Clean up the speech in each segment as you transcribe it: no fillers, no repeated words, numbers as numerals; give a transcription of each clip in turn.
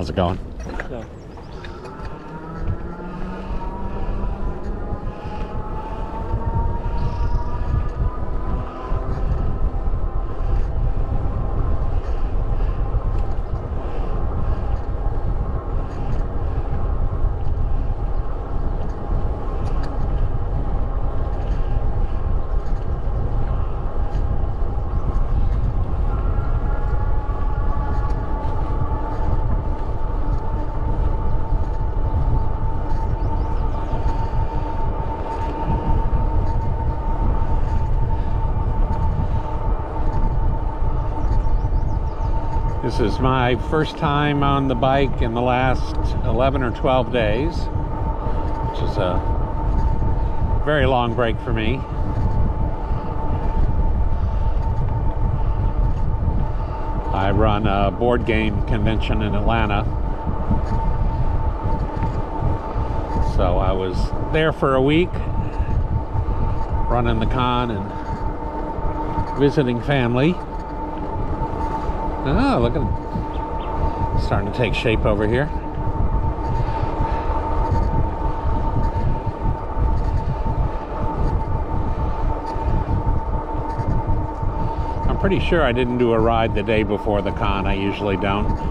How's it going? So, this is my first time on the bike in the last 11 or 12 days, which is a very long break for me. I run a board game convention in Atlanta, so I was there for a week running the con and visiting family. Oh, look at it. Starting to take shape over here. I'm pretty sure I didn't do a ride the day before the con. I usually don't.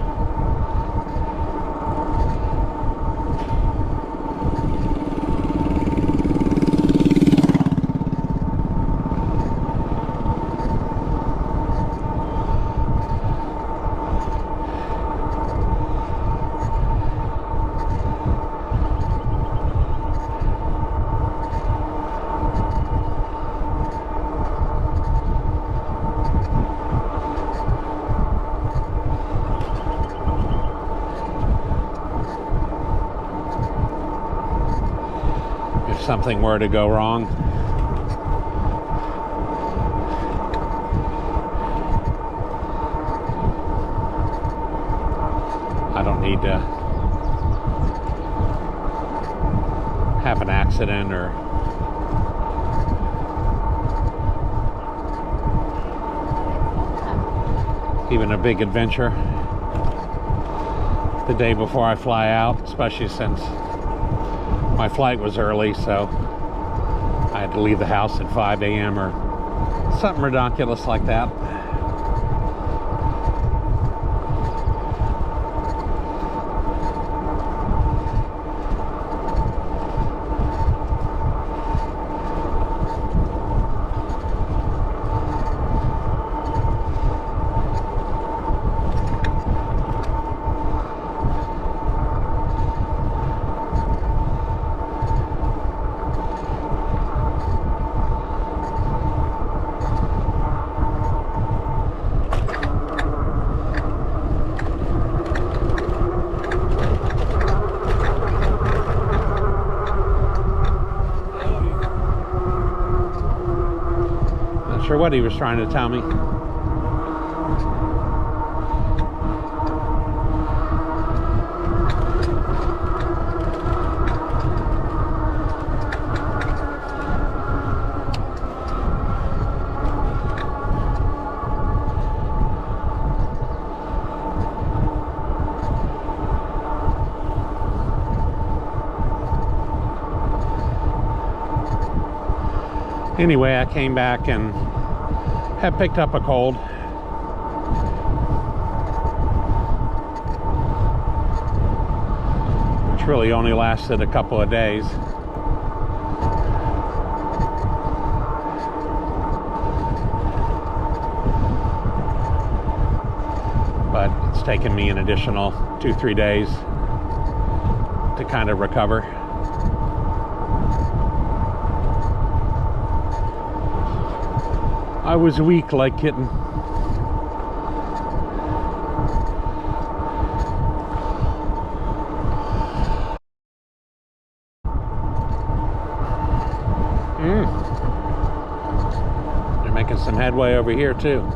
Something were to go wrong, I don't need to have an accident or even a big adventure the day before I fly out, especially since my flight was early, so I had to leave the house at 5 a.m. or something ridiculous like that. Sure what he was trying to tell me. Anyway, I came back and had picked up a cold. Which really only lasted a couple of days. But it's taken me an additional 2-3 days to kind of recover. I was weak like kitten. They're making some headway over here too.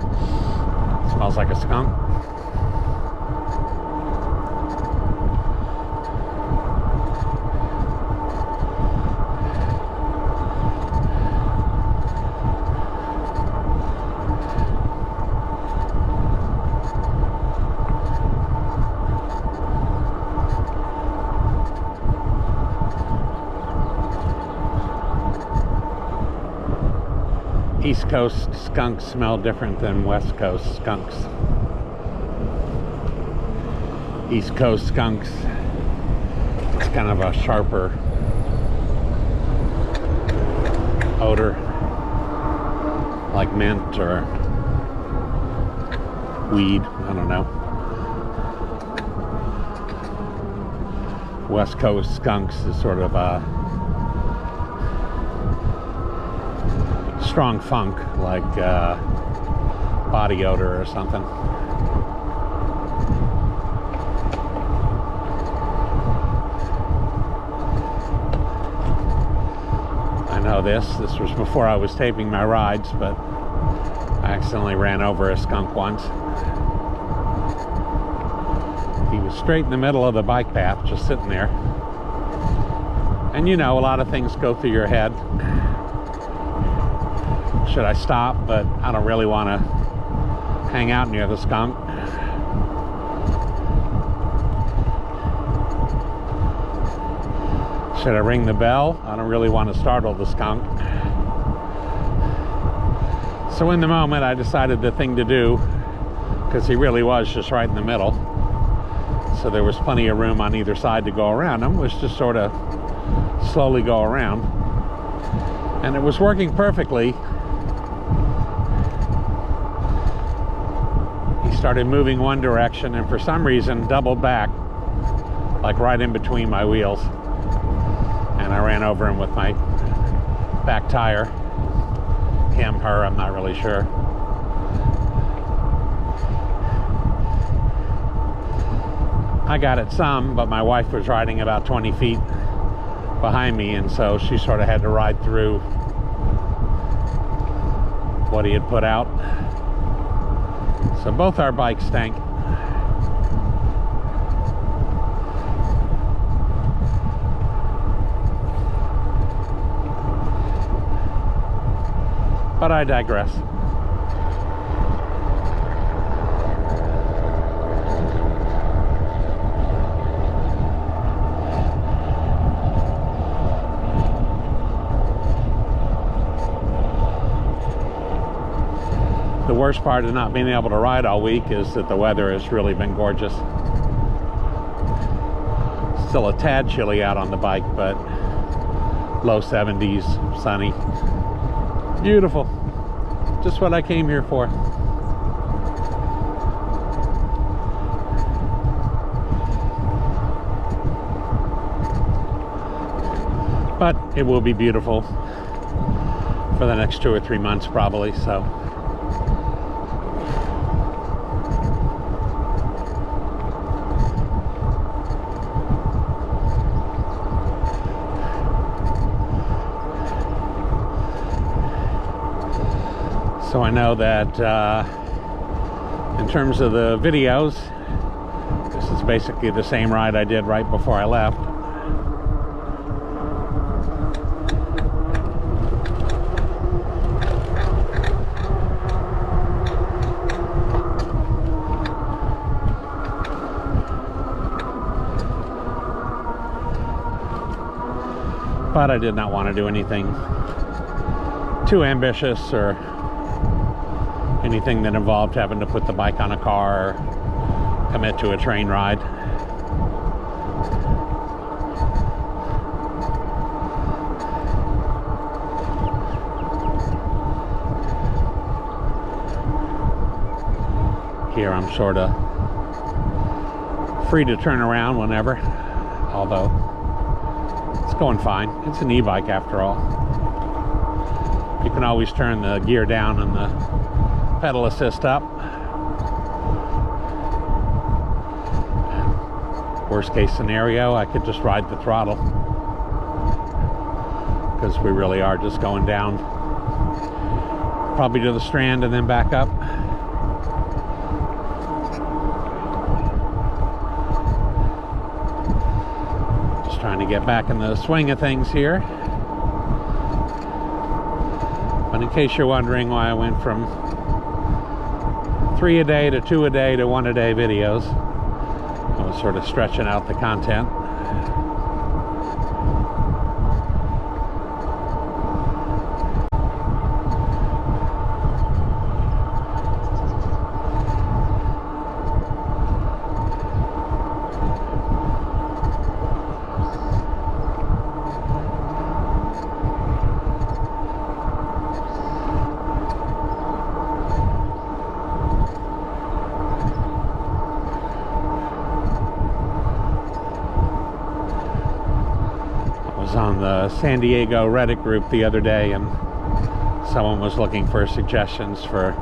Smells like a skunk. East Coast skunks smell different than West Coast skunks. East Coast skunks, it's kind of a sharper odor, like mint or weed, I don't know. West Coast skunks is sort of a strong funk, like body odor or something. I know this was before I was taping my rides, but I accidentally ran over a skunk once. He was straight in the middle of the bike path, just sitting there. And you know, a lot of things go through your head. Should I stop? But I don't really want to hang out near the skunk. Should I ring the bell? I don't really want to startle the skunk. So in the moment, I decided the thing to do, because he really was just right in the middle, so there was plenty of room on either side to go around him, was just sort of slowly go around. And it was working perfectly. He started moving one direction and for some reason doubled back, like right in between my wheels. And I ran over him with my back tire. Him, her, I'm not really sure. I got it some, but my wife was riding about 20 feet behind me, and so she sort of had to ride through what he had put out. So both our bikes stank. But I digress. The worst part of not being able to ride all week is that the weather has really been gorgeous. Still a tad chilly out on the bike, but low 70s, sunny. Beautiful. Just what I came here for. But it will be beautiful for the next 2 or 3 months probably, so. So I know that in terms of the videos, this is basically the same ride I did right before I left. But I did not want to do anything too ambitious or anything that involved having to put the bike on a car or commit to a train ride. Here I'm sort of free to turn around whenever, although it's going fine. It's an e-bike after all. You can always turn the gear down and the pedal assist up. Worst case scenario, I could just ride the throttle, because we really are just going down, probably to the Strand and then back up. Just trying to get back in the swing of things here. But in case you're wondering why I went from 3 a day to 2 a day to 1 a day videos, I was sort of stretching out the content. was on the San Diego Reddit group the other day, and someone was looking for suggestions for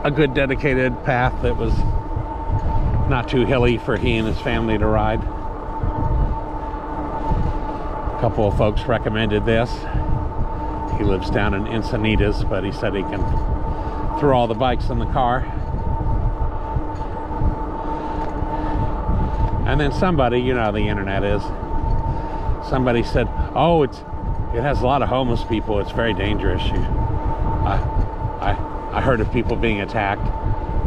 a good dedicated path that was not too hilly for he and his family to ride. A couple of folks recommended this. He lives down in Encinitas, but he said he can throw all the bikes in the car. And then somebody, you know how the internet is, somebody said, oh, it has a lot of homeless people, it's very dangerous. I heard of people being attacked,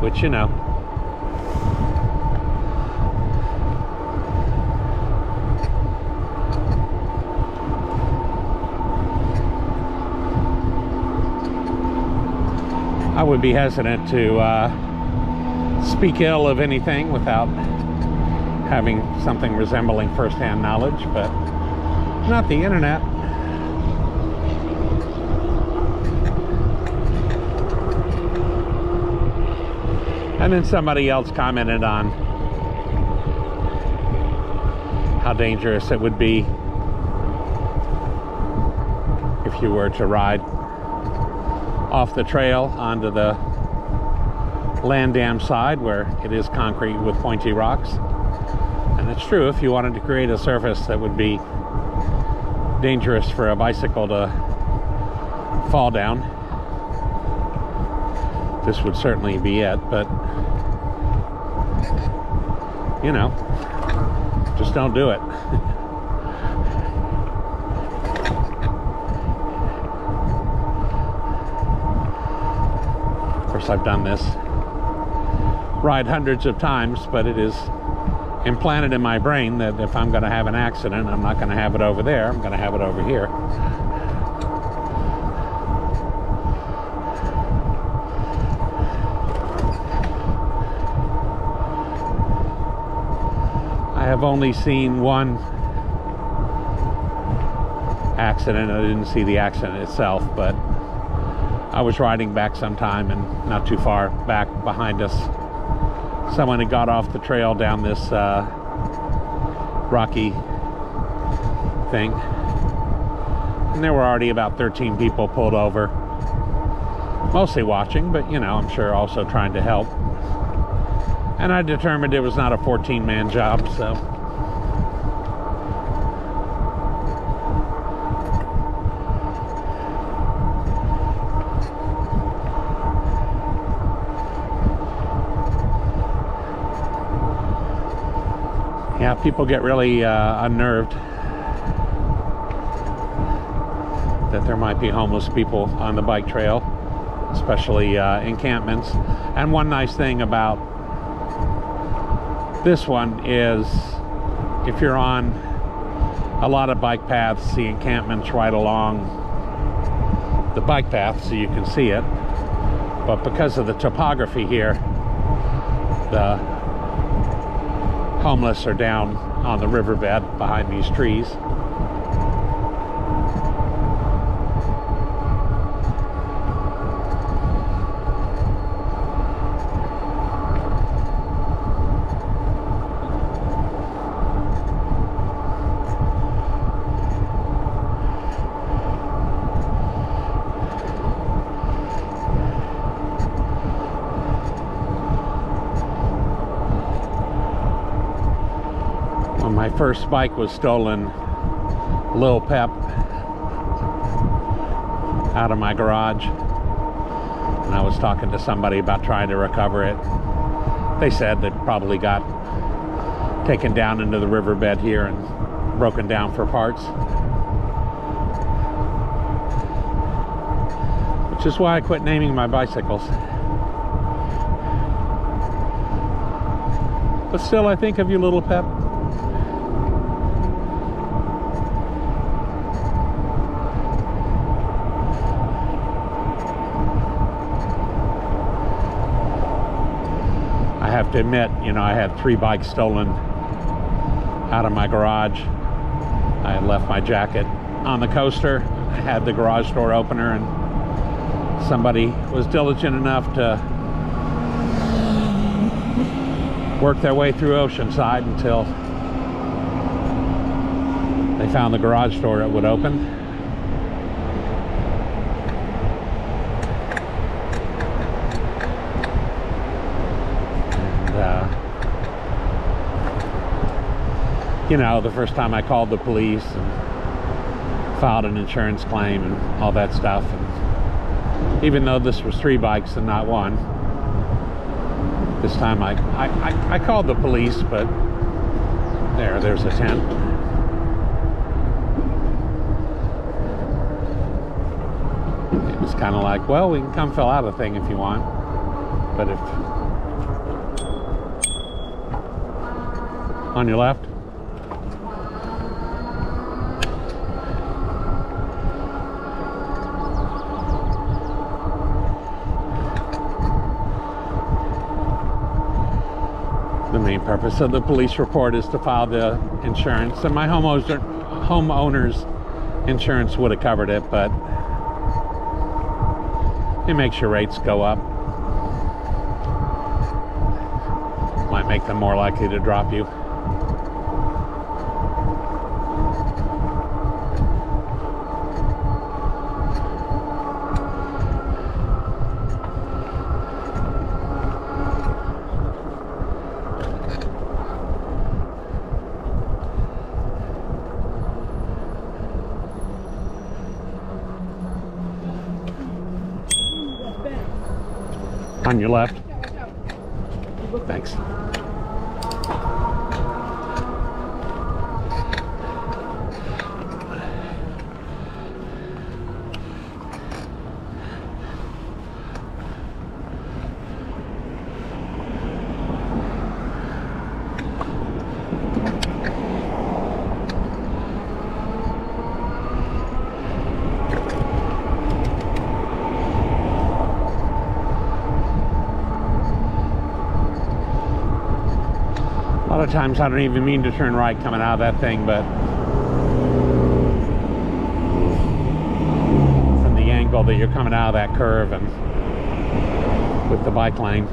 which, you know, I would be hesitant to speak ill of anything without having something resembling first-hand knowledge, but not the internet. And then somebody else commented on how dangerous it would be if you were to ride off the trail onto the land dam side where it is concrete with pointy rocks. And it's true, if you wanted to create a surface that would be dangerous for a bicycle to fall down, this would certainly be it. But, you know, just don't do it. Of course, I've done this ride hundreds of times, but it is implanted in my brain that if I'm going to have an accident, I'm not going to have it over there, I'm going to have it over here. I have only seen one accident. I didn't see the accident itself, but I was riding back sometime, and not too far back behind us, someone had got off the trail down this rocky thing, and there were already about 13 people pulled over, mostly watching, but, you know, I'm sure also trying to help. And I determined it was not a 14-man job, so yeah, people get really unnerved that there might be homeless people on the bike trail, especially encampments. And one nice thing about this one is if you're on a lot of bike paths, the encampment's right along the bike path so you can see it. But because of the topography here, the homeless are down on the riverbed behind these trees. My first bike was stolen, Lil Pep, out of my garage, and I was talking to somebody about trying to recover it. They said that it probably got taken down into the riverbed here and broken down for parts, which is why I quit naming my bicycles. But still, I think of you, Little Pep. I have to admit, you know, I had 3 bikes stolen out of my garage. I had left my jacket on the coaster. I had the garage door opener, and somebody was diligent enough to work their way through Oceanside until They found the garage door, it would open. And, you know, the first time I called the police and filed an insurance claim and all that stuff. And even though this was 3 bikes and not one, this time I called the police, but there's a tent. It was kind of like, well, we can come fill out a thing if you want, but if on your left. The main purpose of the police report is to file the insurance, and my homeowner's insurance would have covered it, but it makes your rates go up. Might make them more likely to drop you. On your left. Thanks. A lot of times I don't even mean to turn right coming out of that thing, but from the angle that you're coming out of that curve and with the bike lane,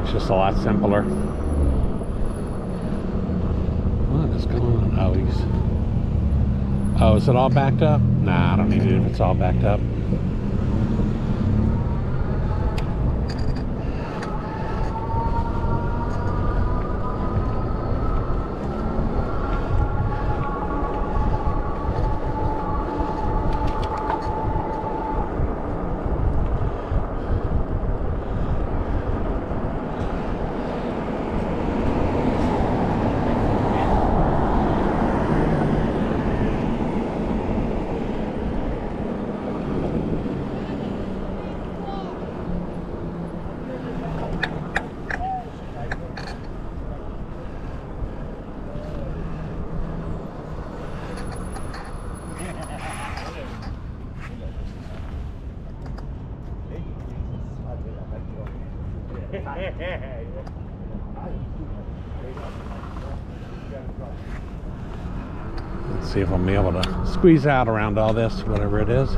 it's just a lot simpler. What is going on? Oh, is it all backed up? Nah, I don't need it if it's all backed up. Let's see if I'll be able to squeeze out around all this, whatever it is.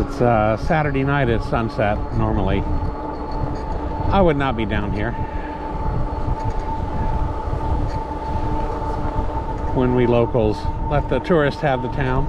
It's Saturday night at sunset normally. I would not be down here when we locals let the tourists have the town.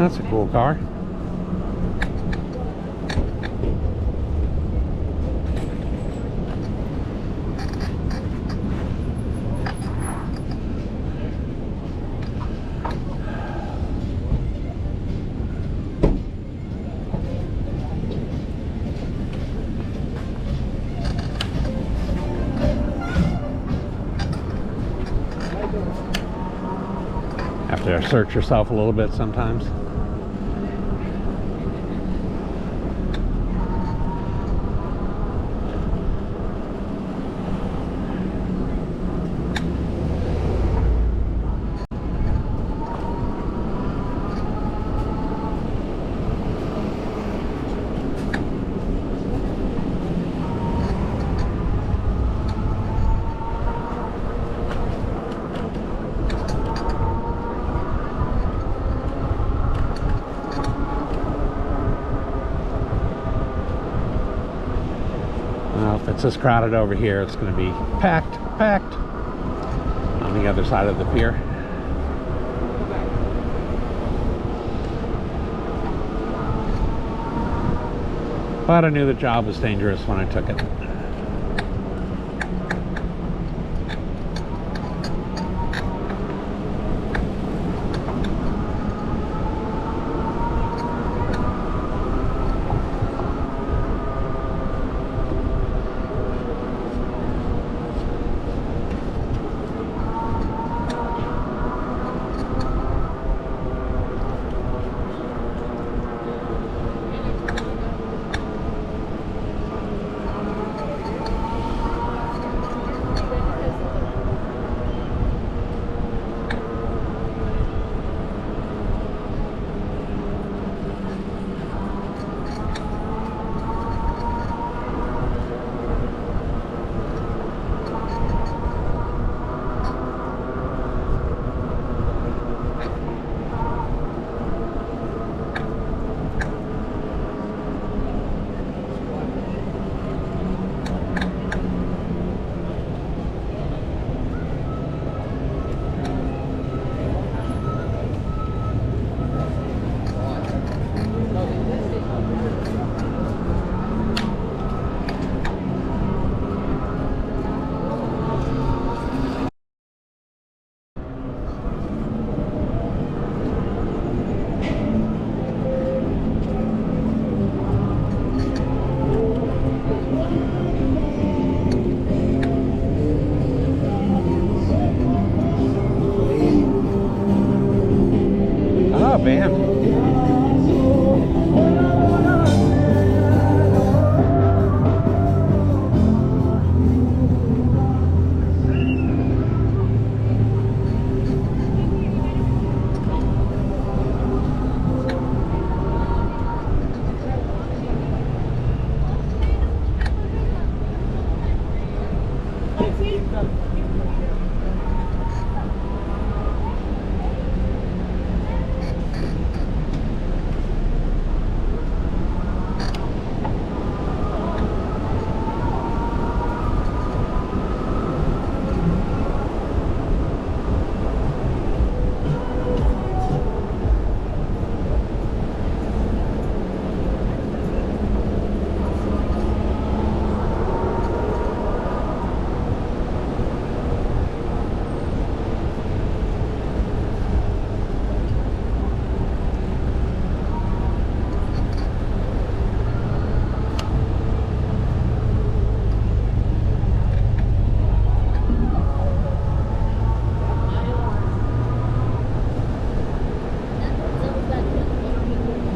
That's a cool car. Have to search yourself a little bit sometimes. Well, if it's this crowded over here, it's going to be packed on the other side of the pier. But I knew the job was dangerous when I took it. Bam.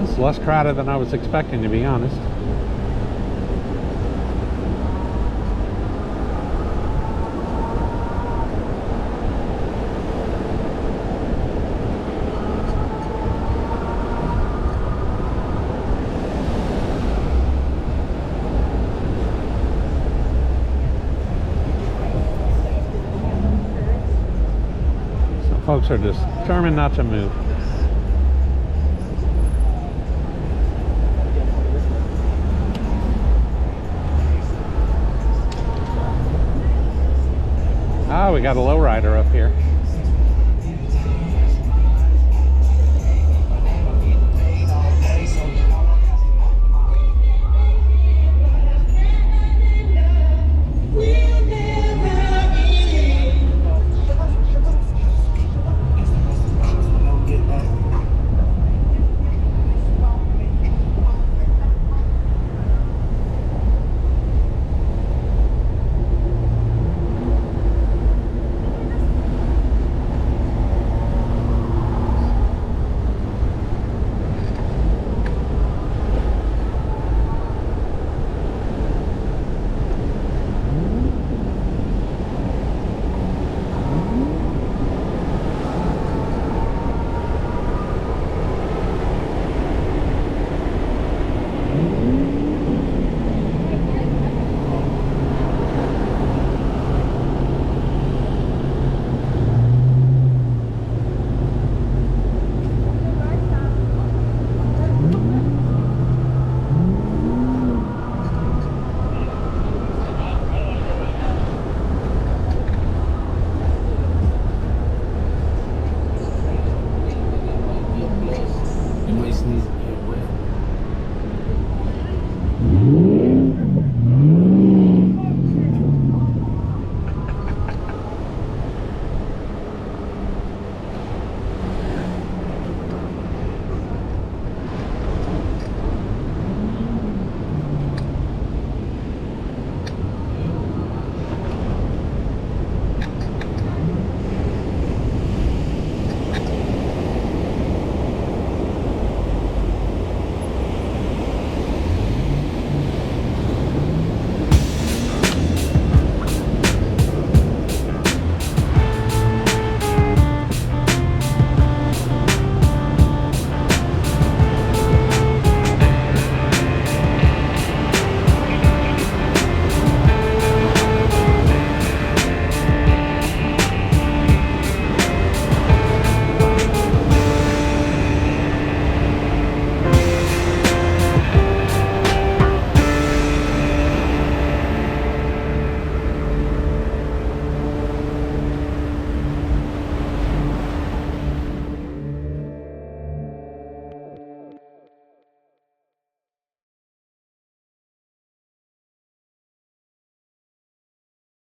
It's less crowded than I was expecting, to be honest. Some folks are just determined not to move. Ah, we got a lowrider up here.